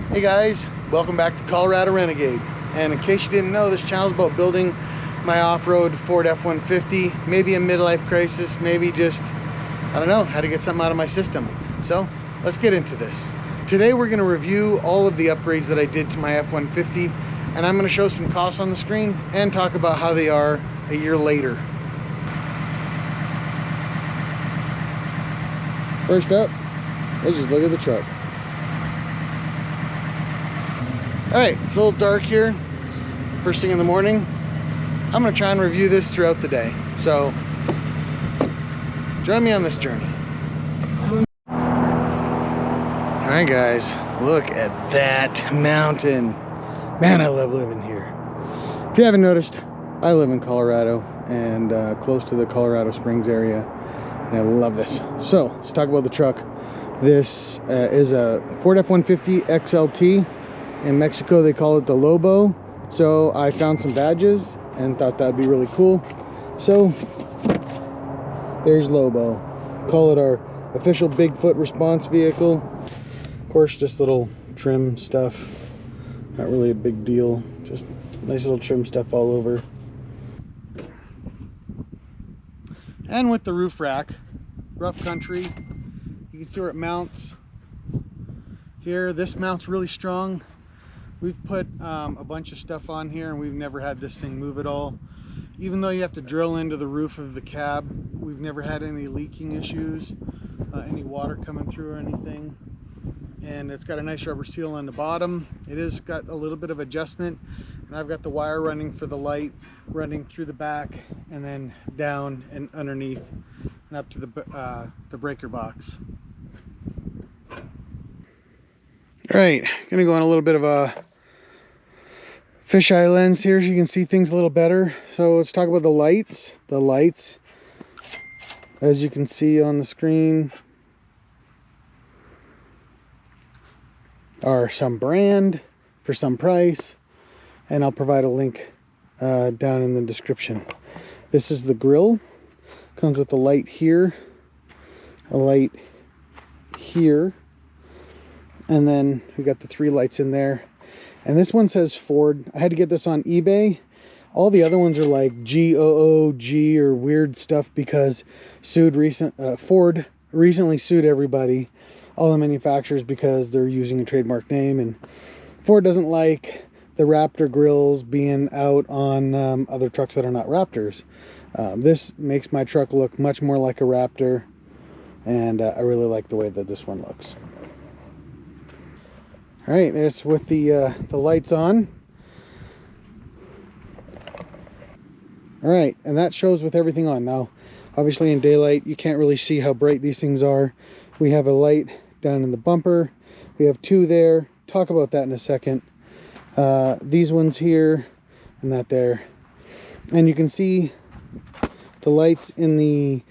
Hey guys, welcome back to Colorado Renegade. And in case you didn't know, this channel is about building my off-road Ford F-150, maybe a midlife crisis, maybe just, I don't know, how to get something out of my system. So let's get into this. Today we're going to review all of the upgrades that I did to my F-150, and I'm going to show some costs on the screen and talk about how they are a year later. First up, let's just look at the truck. All right, it's a little dark here, first thing in the morning. I'm gonna try and review this throughout the day. So, join me on this journey. All right guys, look at that mountain. Man, I love living here. If you haven't noticed, I live in Colorado and close to the Colorado Springs area, and I love this. So, let's talk about the truck. This is a Ford F-150 XLT. In Mexico, they call it the LOBO. So I found some badges and thought that'd be really cool. So there's LOBO. Call it our official Bigfoot response vehicle. Of course, just little trim stuff. Not really a big deal. Just nice little trim stuff all over. And with the roof rack, rough country. You can see where it mounts. Here, this mounts really strong. We've put a bunch of stuff on here and we've never had this thing move at all. Even though you have to drill into the roof of the cab, we've never had any leaking issues, any water coming through or anything. And it's got a nice rubber seal on the bottom. It has got a little bit of adjustment, and I've got the wire running for the light running through the back and then down and underneath and up to the breaker box. All right, gonna go on a little bit of a fisheye lens here so you can see things a little better. So let's talk about the lights. The lights, as you can see on the screen, are some brand for some price, and I'll provide a link down in the description. This is the grill. Comes with a light here, a light here, and then we got the 3 lights in there. And this one says Ford. I had to get this on eBay. All the other ones are like GOOG or weird stuff because Ford recently sued everybody, all the manufacturers, because they're using a trademark name. And Ford doesn't like the Raptor grills being out on other trucks that are not Raptors. This makes my truck look much more like a Raptor, and I really like the way that this one looks. All right, there's with the lights on. All right, and that shows with everything on. Now, obviously in daylight, you can't really see how bright these things are. We have a light down in the bumper. We have 2 there. Talk about that in a second. These ones here and that there. And you can see the lights in the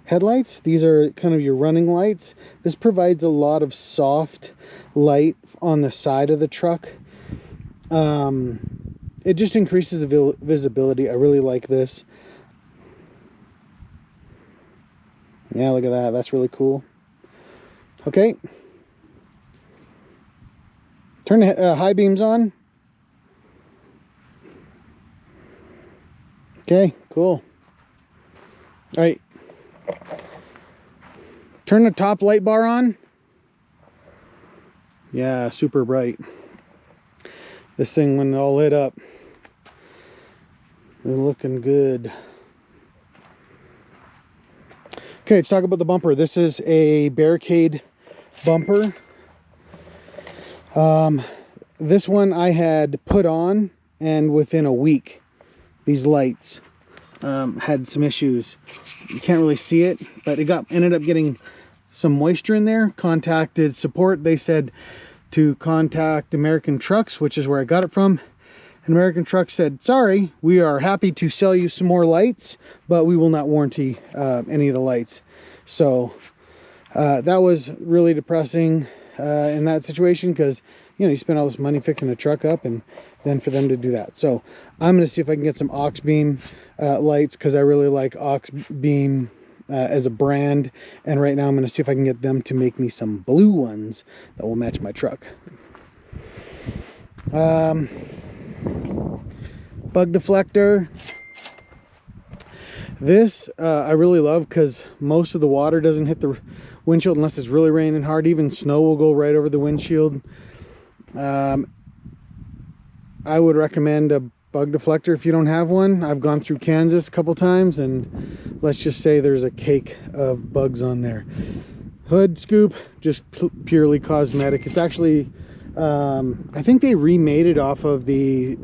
headlights. These are kind of your running lights. This provides a lot of soft light on the side of the truck. It just increases the visibility. I really like this. Yeah, look at that. That's really cool. Okay. Turn the high beams on. Okay, cool. All right. Turn the top light bar on. Yeah, super bright. This thing, when all lit up, is looking good. Okay, let's talk about the bumper. This is a Barricade bumper. This one I had put on, and within a week, these lights had some issues. You can't really see it, but it ended up getting some moisture in there. Contacted support. They said to contact American Trucks, which is where I got it from. And American Trucks said, sorry, we are happy to sell you some more lights, but we will not warranty any of the lights. So that was really depressing in that situation, because you spend all this money fixing a truck up, and then for them to do that. So I'm going to see if I can get some Auxbeam lights, because I really like Auxbeam as a brand, and right now I'm going to see if I can get them to make me some blue ones that will match my truck. Bug deflector. This I really love because most of the water doesn't hit the windshield unless it's really raining hard. Even snow will go right over the windshield. I would recommend a bug deflector if you don't have one. I've gone through Kansas a couple times, and let's just say there's a cake of bugs on there. Hood scoop, just purely cosmetic. It's actually, I think they remade it off of the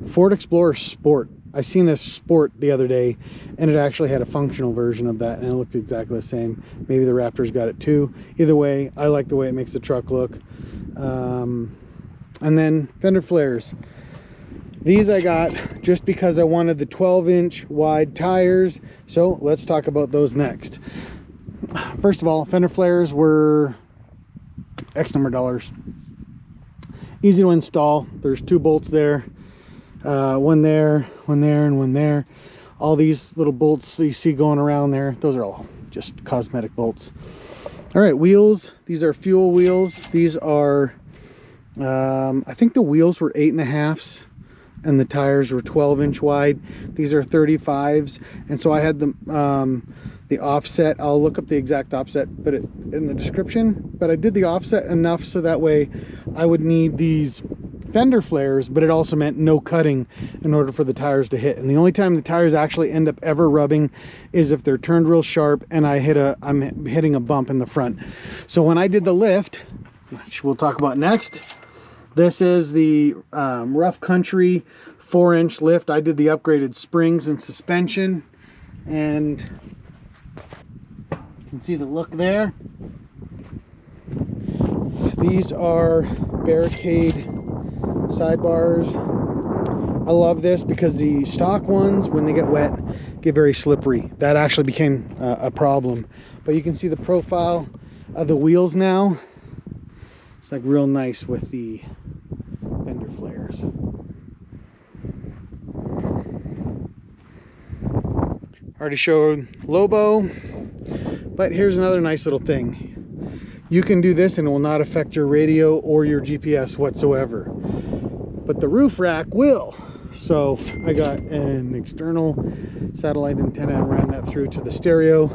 Ford Explorer Sport. I seen this Sport the other day, and it actually had a functional version of that, and it looked exactly the same. Maybe the Raptor's got it too. Either way, I like the way it makes the truck look. And then fender flares. These I got just because I wanted the 12-inch wide tires, so let's talk about those next. First of all, fender flares were X number of dollars. Easy to install. There's 2 bolts there. One there, and one there. All these little bolts you see going around there, those are all just cosmetic bolts. All right, wheels. These are fuel wheels. These are, I think the wheels were 8.5s and the tires were 12-inch wide. These are 35s, and so I had the offset. I'll look up the exact offset, but in the description. But I did the offset enough so that way I would need these fender flares, but it also meant no cutting in order for the tires to hit. And the only time the tires actually end up ever rubbing is if they're turned real sharp and I'm hitting a bump in the front. So when I did the lift, which we'll talk about next, this is the Rough Country 4-inch lift. I did the upgraded springs and suspension, and you can see the look there. These are Barricade sidebars. I love this because the stock ones, when they get wet, get very slippery. That actually became a problem. But you can see the profile of the wheels now. It's like real nice with the fender flares. Already showed Lobo, but here's another nice little thing. You can do this and it will not affect your radio or your GPS whatsoever, but the roof rack will. So I got an external satellite antenna and ran that through to the stereo.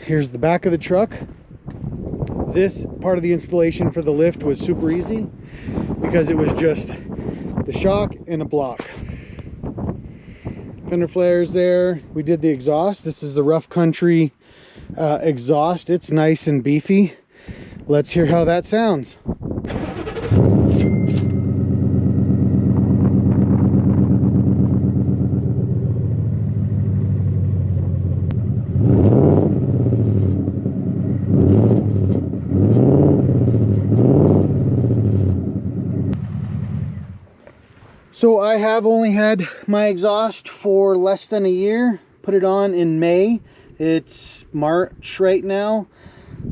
Here's the back of the truck. This part of the installation for the lift was super easy because it was just the shock and a block. Fender flares there. We did the exhaust. This is the Rough Country exhaust. It's nice and beefy. Let's hear how that sounds. So I have only had my exhaust for less than a year. Put it on in May. It's March right now,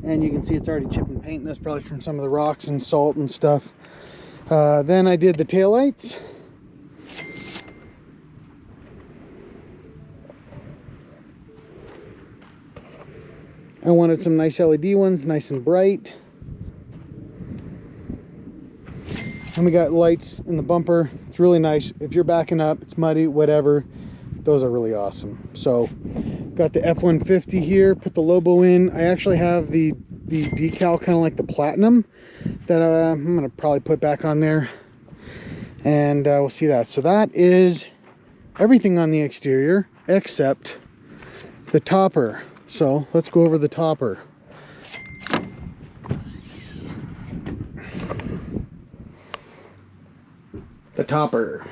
and you can see it's already chipping paint. That's probably from some of the rocks and salt and stuff. Then I did the taillights. I wanted some nice LED ones, nice and bright. And we got lights in the bumper. It's really nice. If you're backing up, it's muddy, whatever, those are really awesome. So got the F150 here, put the Lobo in. I actually have the decal, kind of like the platinum, that I'm gonna probably put back on there, and we'll see that. So that is everything on the exterior except the topper. So let's go over the topper. The topper.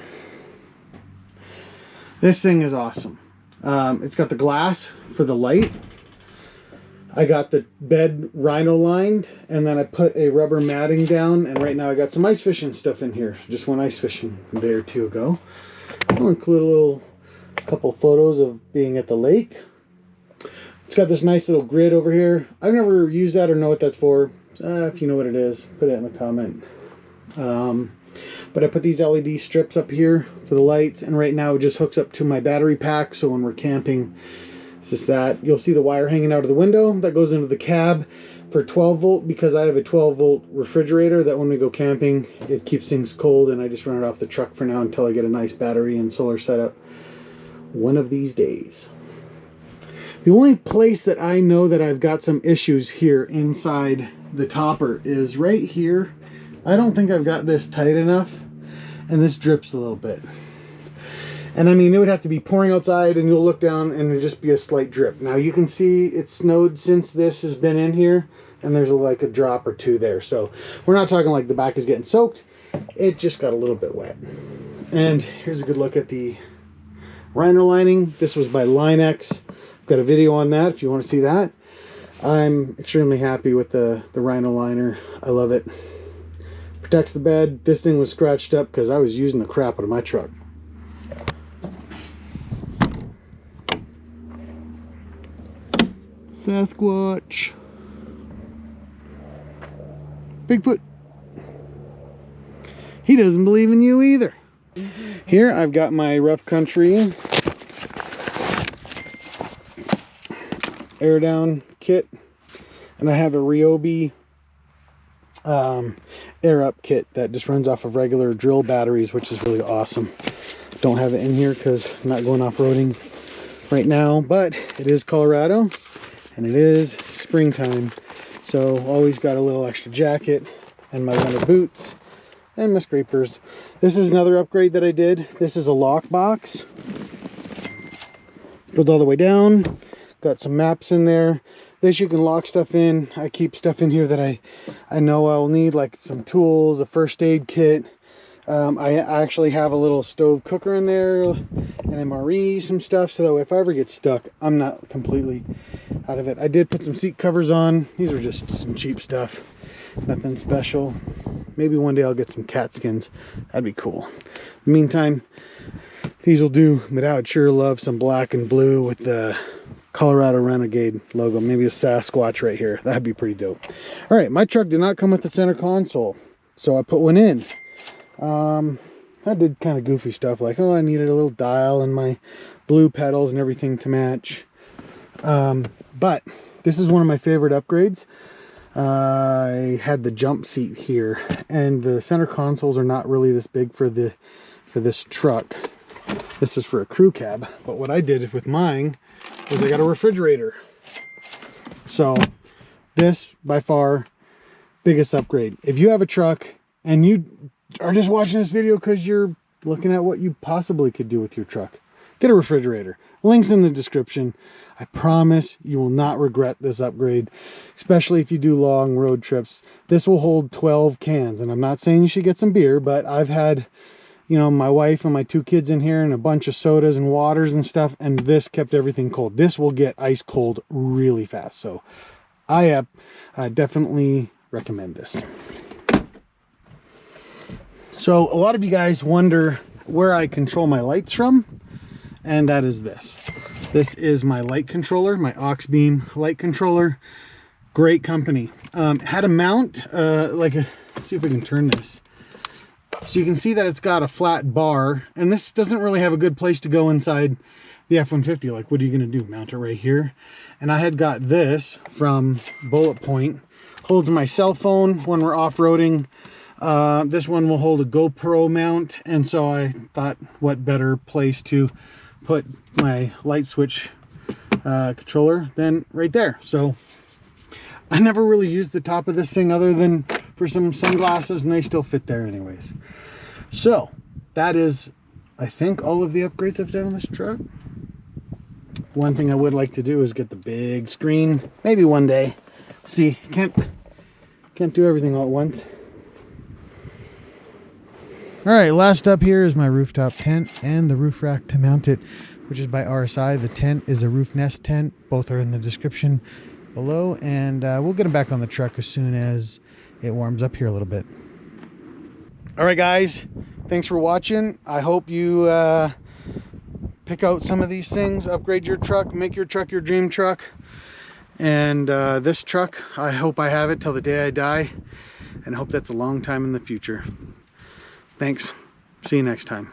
This thing is awesome. It's got the glass for the light. I got the bed rhino lined, and then I put a rubber matting down, and right now I got some ice fishing stuff in here. Just went ice fishing a day or two ago. I'll include a couple photos of being at the lake. It's got this nice little grid over here. I've never used that or know what that's for. If you know what it is, put it in the comment. But I put these LED strips up here for the lights, and right now it just hooks up to my battery pack, so when we're camping, it's just that. You'll see the wire hanging out of the window that goes into the cab. for 12 volt because I have a 12 volt refrigerator that when we go camping, it keeps things cold, and I just run it off the truck for now until I get a nice battery and solar setup one of these days. The only place that I know that I've got some issues here inside the topper is right here. I don't think I've got this tight enough, and this drips a little bit. And I mean, it would have to be pouring outside and you'll look down and it'd just be a slight drip. Now you can see it's snowed since this has been in here, and there's like a drop or two there. So we're not talking like the back is getting soaked. It just got a little bit wet. And here's a good look at the liner lining. This was by Line-X. I've got a video on that if you want to see that. I'm extremely happy with the rhino liner. I love it. Protects the bed. This thing was scratched up because I was using the crap out of my truck. Sasquatch. Bigfoot. He doesn't believe in you either. Here I've got my rough country air down kit, and I have a Ryobi air up kit that just runs off of regular drill batteries, which is really awesome. Don't have it in here because I'm not going off-roading right now, but it is Colorado and it is springtime, so always got a little extra jacket and my winter boots and my scrapers. This is another upgrade that I did. This is a Lockbox. Goes all the way down. Got some maps in there. This you can lock stuff in. I keep stuff in here that I know I'll need, like some tools, a first aid kit. I actually have a little stove cooker in there, an MRE, some stuff, so that if I ever get stuck, I'm not completely out of it. I did put some seat covers on. These are just some cheap stuff. Nothing special. Maybe one day I'll get some cat skins. That'd be cool. In the meantime, these will do, but I would sure love some black and blue with the Colorado Renegade logo. Maybe a Sasquatch right here. That'd be pretty dope. All right, my truck did not come with the center console, so I put one in. I did kind of goofy stuff like, oh, I needed a little dial and my blue pedals and everything to match. But this is one of my favorite upgrades. I had the jump seat here, and the center consoles are not really this big for this truck. This is for a crew cab, but what I did with mine is I got a refrigerator. So this by far biggest upgrade. If you have a truck and you are just watching this video because you're looking at what you possibly could do with your truck, get a refrigerator. Links in the description. I promise you will not regret this upgrade, especially if you do long road trips. This will hold 12 cans, and I'm not saying you should get some beer, but I've had, you know, my wife and my 2 kids in here and a bunch of sodas and waters and stuff, and this kept everything cold. This will get ice cold really fast, so I definitely recommend this. So a lot of you guys wonder where I control my lights from, and that is this. This is my light controller, my Auxbeam light controller. Great company. Had a mount, let's see if we can turn this. So you can see that it's got a flat bar, and this doesn't really have a good place to go inside the F-150. Like, what are you gonna do? Mount it right here? And I had got this from Bullet Point. Holds my cell phone when we're off-roading. This one will hold a GoPro mount, and so I thought what better place to put my light switch controller than right there. So I never really used the top of this thing other than for some sunglasses, and they still fit there anyways. So that is, I think, all of the upgrades I've done on this truck. One thing I would like to do is get the big screen, maybe one day. See, can't do everything all at once. All right, last up here is my rooftop tent and the roof rack to mount it, which is by RSI. The tent is a roof nest tent. Both are in the description below, and we'll get them back on the truck as soon as it warms up here a little bit. All right, guys, thanks for watching. I hope you pick out some of these things, upgrade your truck, make your truck your dream truck. And this truck, I hope I have it till the day I die, and I hope that's a long time in the future. Thanks. See you next time.